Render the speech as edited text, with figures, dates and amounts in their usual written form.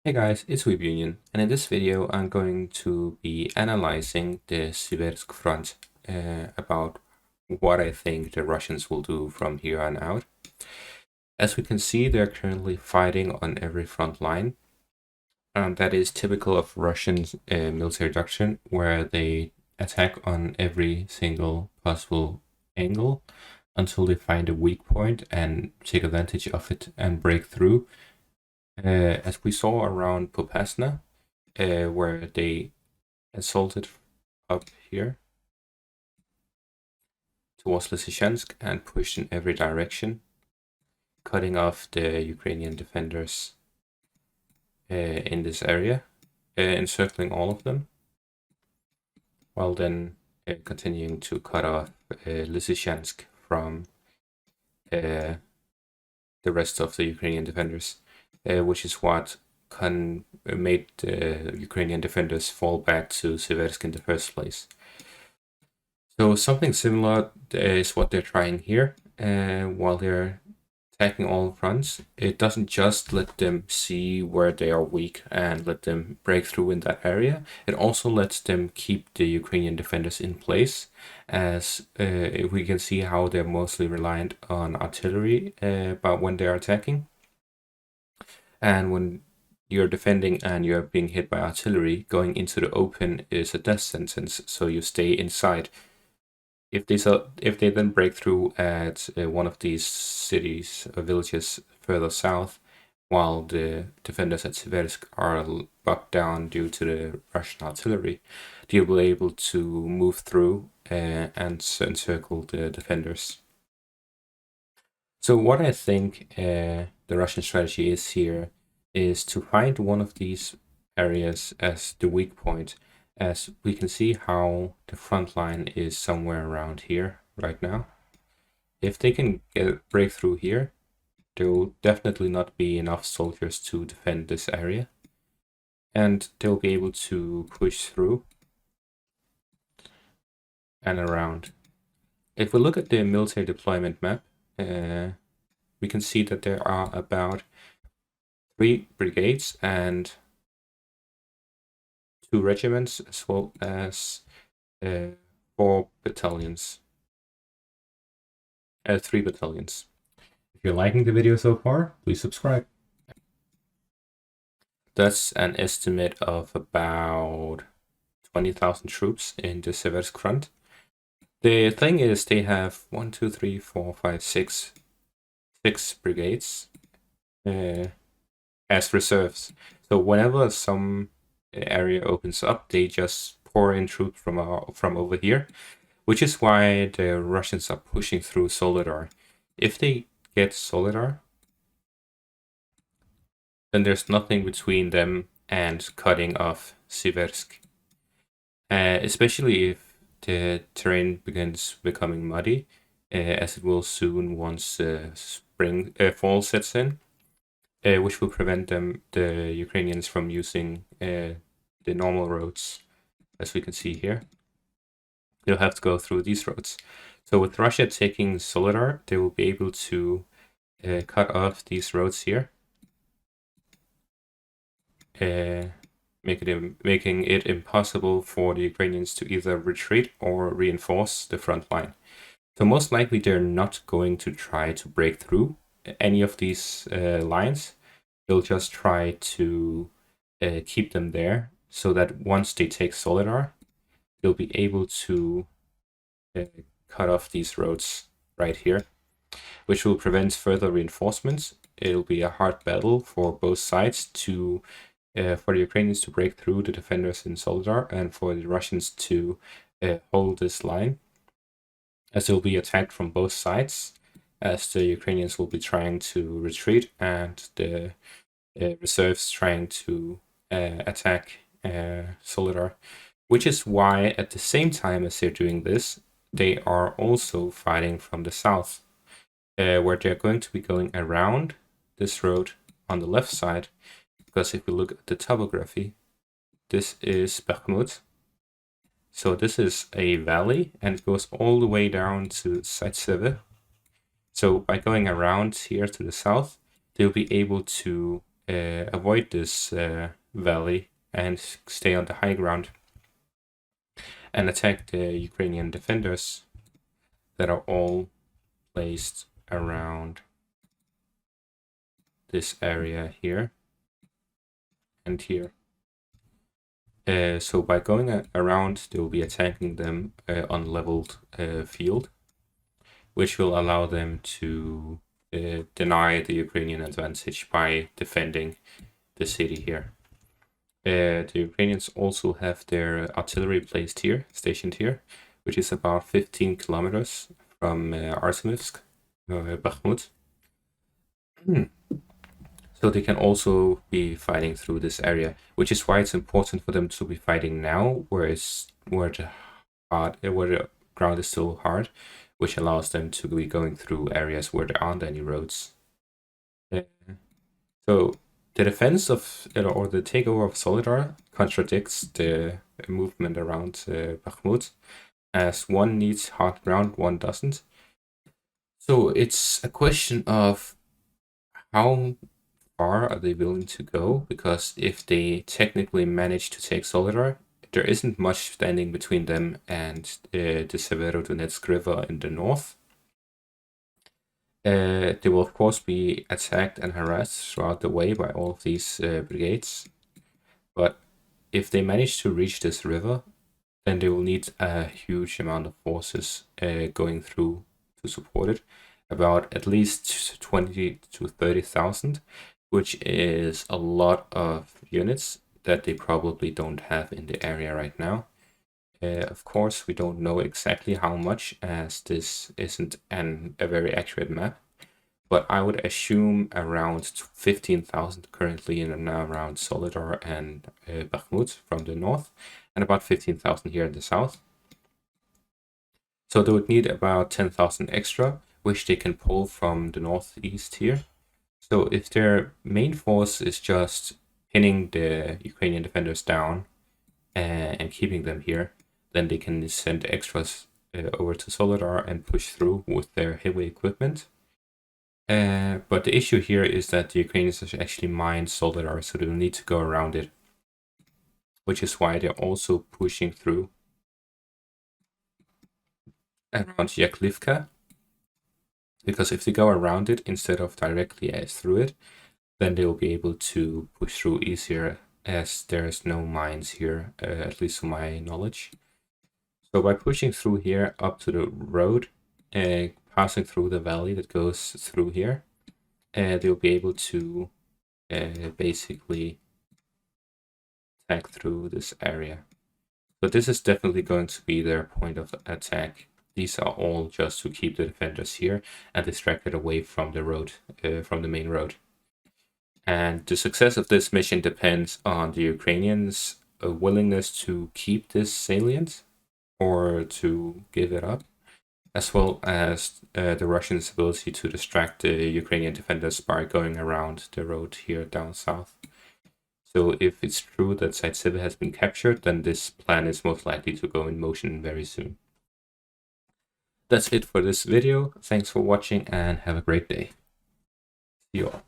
Hey guys, it's Union, and in this video I'm going to be analyzing the Siversk front about what I think the Russians will do from here on out. As we can see, they're currently fighting on every front line, and that is typical of Russian military doctrine, where they attack on every single possible angle until they find a weak point and take advantage of it and break through. As we saw around Popasna, where they assaulted up here towards Lysychansk and pushed in every direction, cutting off the Ukrainian defenders in this area, encircling all of them, while then continuing to cut off Lysychansk from the rest of the Ukrainian defenders, which is what made the Ukrainian defenders fall back to Siversk in the first place. So something similar is what they're trying here. While they're attacking all fronts, it doesn't just let them see where they are weak and let them break through in that area. It also lets them keep the Ukrainian defenders in place, as we can see how they're mostly reliant on artillery but when they're attacking. And when you're defending and you're being hit by artillery, going into the open is a death sentence, so you stay inside. If they then break through at one of these cities or villages further south, while the defenders at Siversk are bogged down due to the Russian artillery, they'll be able to move through and encircle the defenders. So what I think the Russian strategy is here is to find one of these areas as the weak point, as we can see how the front line is somewhere around here right now. If they can break through here, there will definitely not be enough soldiers to defend this area, and they'll be able to push through and around. If we look at the military deployment map, we can see that there are about 3 brigades and 2 regiments, as well as 4 battalions. 3 battalions. If you're liking the video so far, please subscribe. That's an estimate of about 20,000 troops in the Siversk front. The thing is, they have 1, 2, 3, 4, 5, 6 brigades as reserves. So whenever some area opens up, they just pour in troops from over here, which is why the Russians are pushing through Soledar. If they get Soledar, then there's nothing between them and cutting off Siversk. Especially if the terrain begins becoming muddy, as it will soon once fall sets in, which will prevent the Ukrainians from using the normal roads, as we can see here. They'll have to go through these roads. So with Russia taking Soledar, they will be able to cut off these roads here, making it impossible for the Ukrainians to either retreat or reinforce the front line. So most likely they're not going to try to break through any of these lines. They'll just try to keep them there, so that once they take Soledar, they'll be able to cut off these roads right here, which will prevent further reinforcements. It'll be a hard battle for both sides to for the Ukrainians to break through the defenders in Soledar, and for the Russians to hold this line, as they'll be attacked from both sides, as the Ukrainians will be trying to retreat and the reserves trying to attack Soledar, which is why at the same time as they're doing this, they are also fighting from the south, where they're going to be going around this road on the left side, because if we look at the topography, this is Bakhmut. So this is a valley, and it goes all the way down to Siversk. So by going around here to the south, they'll be able to avoid this valley and stay on the high ground and attack the Ukrainian defenders that are all placed around this area here and here. So by going around, they will be attacking them on leveled field, which will allow them to deny the Ukrainian advantage by defending the city here. The Ukrainians also have their artillery placed here, stationed here, which is about 15 kilometers from Siversk, Bakhmut. So they can also be fighting through this area, which is why it's important for them to be fighting now, where the ground is still hard, which allows them to be going through areas where there aren't any roads. So the defense of, or the takeover of Soledar contradicts the movement around Bakhmut, as one needs hard ground, one doesn't. So it's a question of how far are they willing to go, because if they technically manage to take Soledar, there isn't much standing between them and the Severodonetsk River in the north. They will of course be attacked and harassed throughout the way by all of these brigades, but if they manage to reach this river, then they will need a huge amount of forces going through to support it, about at least 20 to 30,000, which is a lot of units that they probably don't have in the area right now. Of course, we don't know exactly how much, as this isn't a very accurate map, but I would assume around 15,000 currently in and around Soledar and Bakhmut from the north, and about 15,000 here in the south. So they would need about 10,000 extra, which they can pull from the northeast here. So if their main force is just pinning the Ukrainian defenders down and keeping them here, then they can send extras over to Soledar and push through with their heavy equipment. But the issue here is that the Ukrainians actually mine Soledar, so they'll need to go around it, which is why they're also pushing through around Yaklivka, because if they go around it instead of directly through it, then they will be able to push through easier, as there's no mines here, at least to my knowledge. So by pushing through here up to the road, passing through the valley that goes through here, they'll be able to basically attack through this area. So this is definitely going to be their point of attack. These are all just to keep the defenders here and distract it away from the road, from the main road. And the success of this mission depends on the Ukrainians' willingness to keep this salient or to give it up, as well as the Russians' ability to distract the Ukrainian defenders by going around the road here down south. So if it's true that Site Siver has been captured, then this plan is most likely to go in motion very soon. That's it for this video. Thanks for watching and have a great day. See you all.